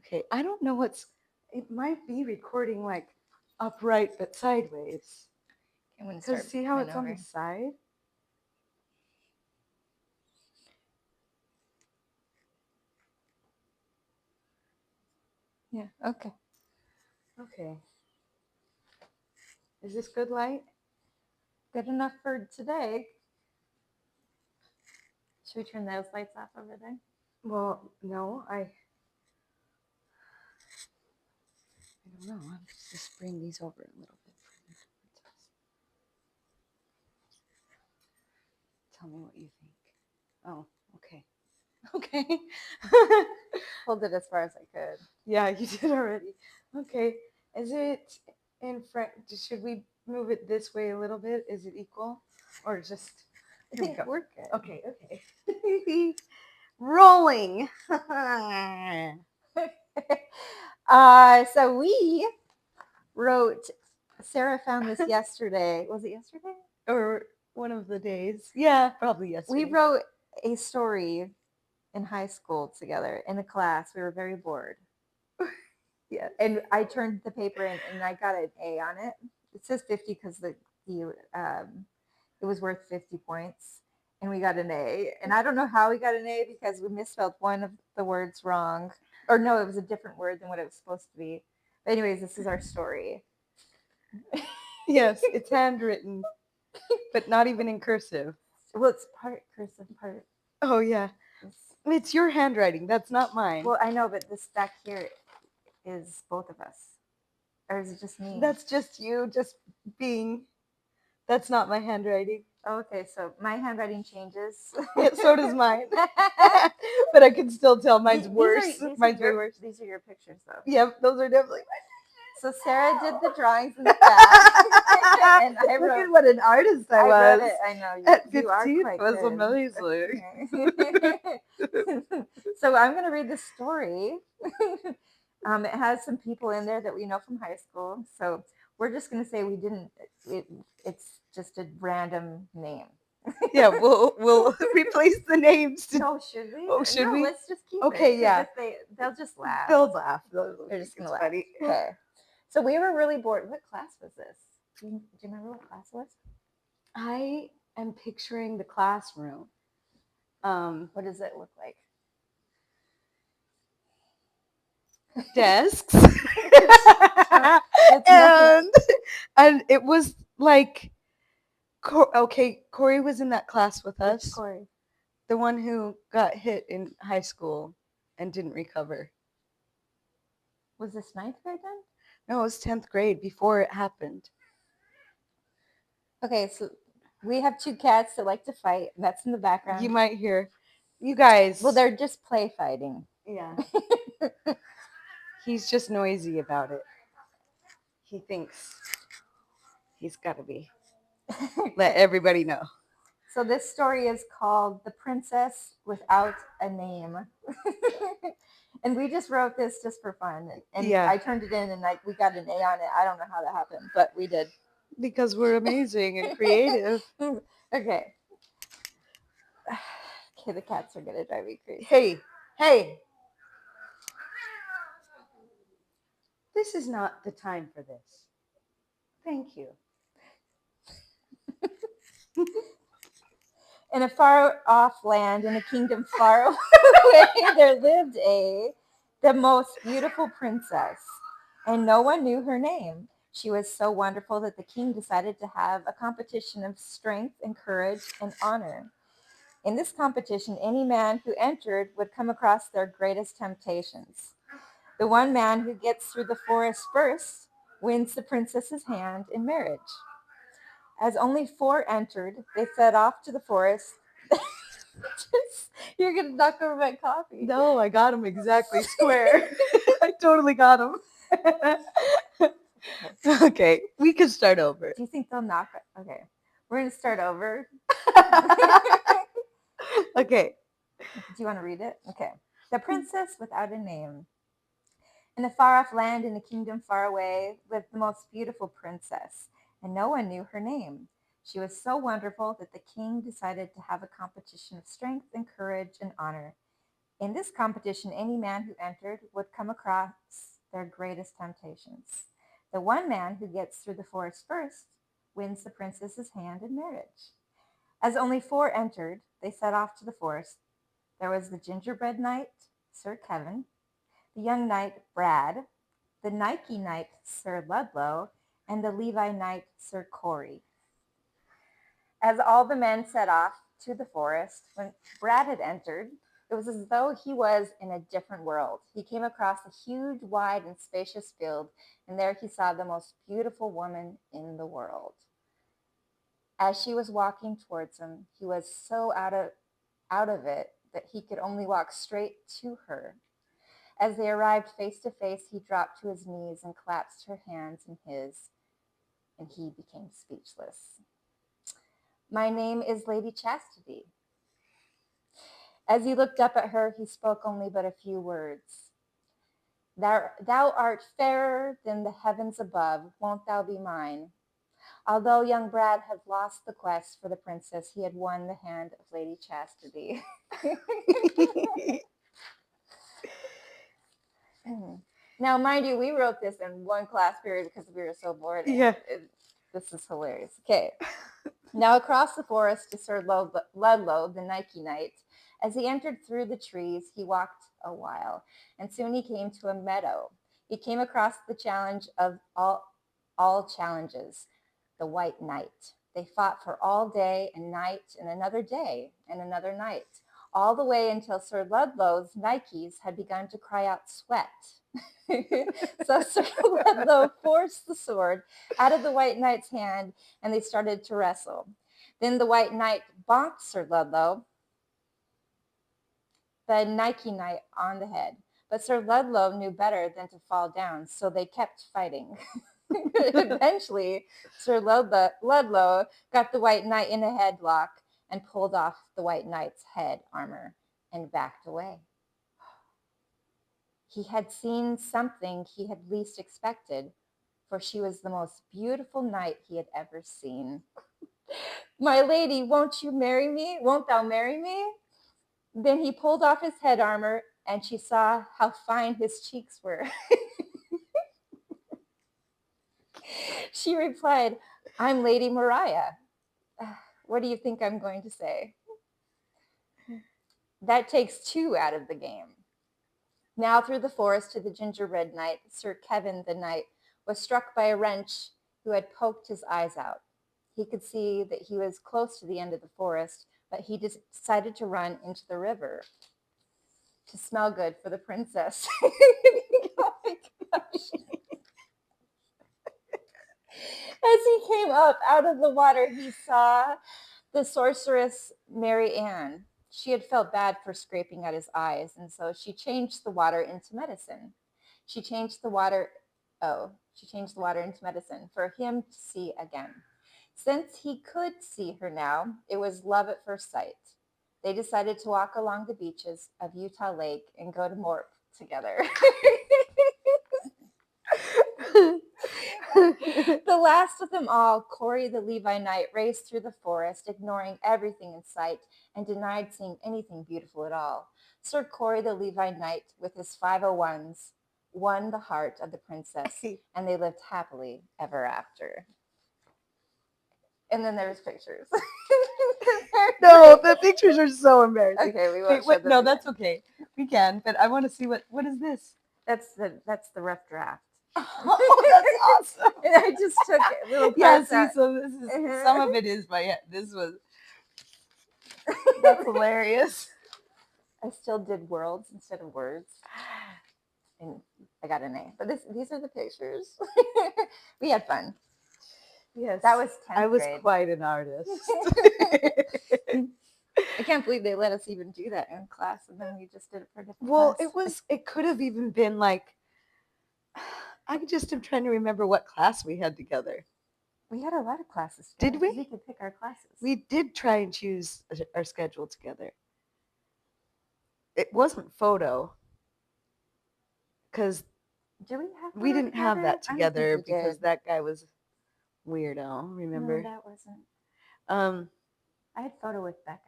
Okay, I don't know it might be recording like upright but sideways. I'm going to Because start see how it's on the maneuvering. side? Yeah, okay. Okay. Is this good light? Good enough for today. Should we turn those lights off over there? Well, no, I don't know. I'll just bring these over a little bit. Tell me what you think. Oh, okay. Okay. Hold it as far as I could. Yeah, you did already. Okay. Is it in front? Should we move it this way a little bit? Is it equal? Or just. I Here we think go. we're good. Okay, okay. Rolling. So we wrote, Sarah found this yesterday. Was it yesterday? Or one of the days. Yeah, probably yesterday. We wrote a story in high school together in a class. We were very bored. Yeah. And I turned the paper in and I got an A on it. It says 50 because it was worth 50 points. And we got an A. And I don't know how we got an A because we misspelled one of the words wrong. Or no, it was a different word than what it was supposed to be. But anyways, this is our story. Yes, it's handwritten, but not even in cursive. Well, it's part cursive, part. Oh, yeah. It's your handwriting. That's not mine. Well, I know, but this back here is both of us. Or is it just me? That's just you just being. That's not my handwriting. Oh, okay, so my handwriting changes. Yeah, so does mine. But I can still tell mine's worse. Mine's way worse. These are your pictures, though. Yep, those are definitely So Sarah did the drawings in the back, mine. and I Look wrote. at what an artist I wrote was. it. I know At you are 15 quite was good. amazing. So I'm going to read the story. It has some people in there that we know from high school. So we're just going to say we didn't. It's just a random name. Yeah, we'll replace the names. No, should we? Oh, should no, we? let's just keep Okay, it. yeah. They'll just laugh. They'll laugh. They're just gonna It's laugh. funny. Okay. So we were really bored. What class was this? Do you remember what class it was? I am picturing the classroom. What does it look like? Desks. It's and it was like, okay, Corey was in that class with us. Which Corey? The one who got hit in high school and didn't recover. Was this 9th grade then? No, it was 10th grade before it happened. Okay, so we have two cats that like to fight. And that's in the background. You might hear, you guys. Well, they're just play fighting. Yeah. He's just noisy about it. He thinks he's got to be. Let everybody know. So this story is called The Princess Without a Name. And we just wrote this just for fun. And Yeah. I turned it in and we got an A on it. I don't know how that happened, but we did. Because we're amazing and creative. Okay. Okay, the cats are going to drive me crazy. Hey. This is not the time for this. Thank you. In a far-off land, in a kingdom far away, there lived the most beautiful princess, and no one knew her name. She was so wonderful that the king decided to have a competition of strength and courage and honor. In this competition, any man who entered would come across their greatest temptations. The one man who gets through the forest first wins the princess's hand in marriage. As only 4 entered, they set off to the forest. You're going to knock over my coffee. No, I got him exactly square. I totally got him. Okay, we can start over. Do you think they'll knock it? Okay, we're going to start over. Okay. Do you want to read it? Okay. The Princess Without a Name. In a far-off land in a kingdom far away lived the most beautiful princess, and no one knew her name. She was so wonderful that the king decided to have a competition of strength and courage and honor. In this competition, any man who entered would come across their greatest temptations. The one man who gets through the forest first wins the princess's hand in marriage. As only 4 entered, they set off to the forest. There was the gingerbread knight, Sir Kevin, the young knight, Brad, the Nike knight, Sir Ludlow, and the Levi knight, Sir Corey. As all the men set off to the forest, when Brad had entered, it was as though he was in a different world. He came across a huge, wide, and spacious field, and there he saw the most beautiful woman in the world. As she was walking towards him, he was so out of it that he could only walk straight to her. As they arrived face to face, he dropped to his knees and clasped her hands in his, and he became speechless. My name is Lady Chastity. As he looked up at her, he spoke only but a few words. Thou art fairer than the heavens above, won't thou be mine? Although young Brad had lost the quest for the princess, he had won the hand of Lady Chastity. Now, mind you, we wrote this in one class period because we were so bored. Yeah. This is hilarious. Okay. Now across the forest to Sir Ludlow, the Nike knight. As he entered through the trees, he walked a while, and soon he came to a meadow. He came across the challenge of all challenges, the White Knight. They fought for all day and night and another day and another night, all the way until Sir Ludlow's Nikes had begun to cry out sweat. So Sir Ludlow forced the sword out of the White Knight's hand, and they started to wrestle. Then the White Knight bonked Sir Ludlow, the Nike Knight, on the head. But Sir Ludlow knew better than to fall down, so they kept fighting. Eventually, Sir Ludlow got the White Knight in a headlock and pulled off the White Knight's head armor and backed away. He had seen something he had least expected, for she was the most beautiful knight he had ever seen. My lady, won't you marry me? Won't thou marry me? Then he pulled off his head armor, and she saw how fine his cheeks were. She replied, I'm Lady Mariah. What do you think I'm going to say? That takes 2 out of the game. Now through the forest to the gingerbread knight, Sir Kevin the knight was struck by a wrench who had poked his eyes out. He could see that he was close to the end of the forest, but he decided to run into the river to smell good for the princess. Oh my gosh. As he came up out of the water, he saw the sorceress Mary Ann. She had felt bad for scraping at his eyes, and so she changed the water into medicine. She changed the water into medicine for him to see again. Since he could see her now, it was love at first sight. They decided to walk along the beaches of Utah Lake and go to Morp together. The last of them all, Corey the Levi knight, raced through the forest, ignoring everything in sight, and denied seeing anything beautiful at all. Sir Corey the Levi knight, with his 501s, won the heart of the princess, and they lived happily ever after. And then there's pictures. No, the pictures are so embarrassing. Okay, we won't show Wait, them no, again. that's okay. We can, but I want to see what is this? That's the rough draft. Oh, that's awesome. And I just took little Yeah, parts see, out. so this is some of it is by this was that's hilarious. I still did worlds instead of words, and I got an A. But these are the pictures. We had fun. Yes, That was 10th I was grade. quite an artist. I can't believe they let us even do that in class, and then we just did it for a different Well, class. it could have even been like, I just am trying to remember what class we had together. We had a lot of classes Did together, 'cause we? We could pick our classes. We did try and choose our schedule together. It wasn't photo because Did we have? we photo didn't have together? that I don't think together we because did. that guy was weirdo. Remember? No, that wasn't. Um, I had photo with Becca.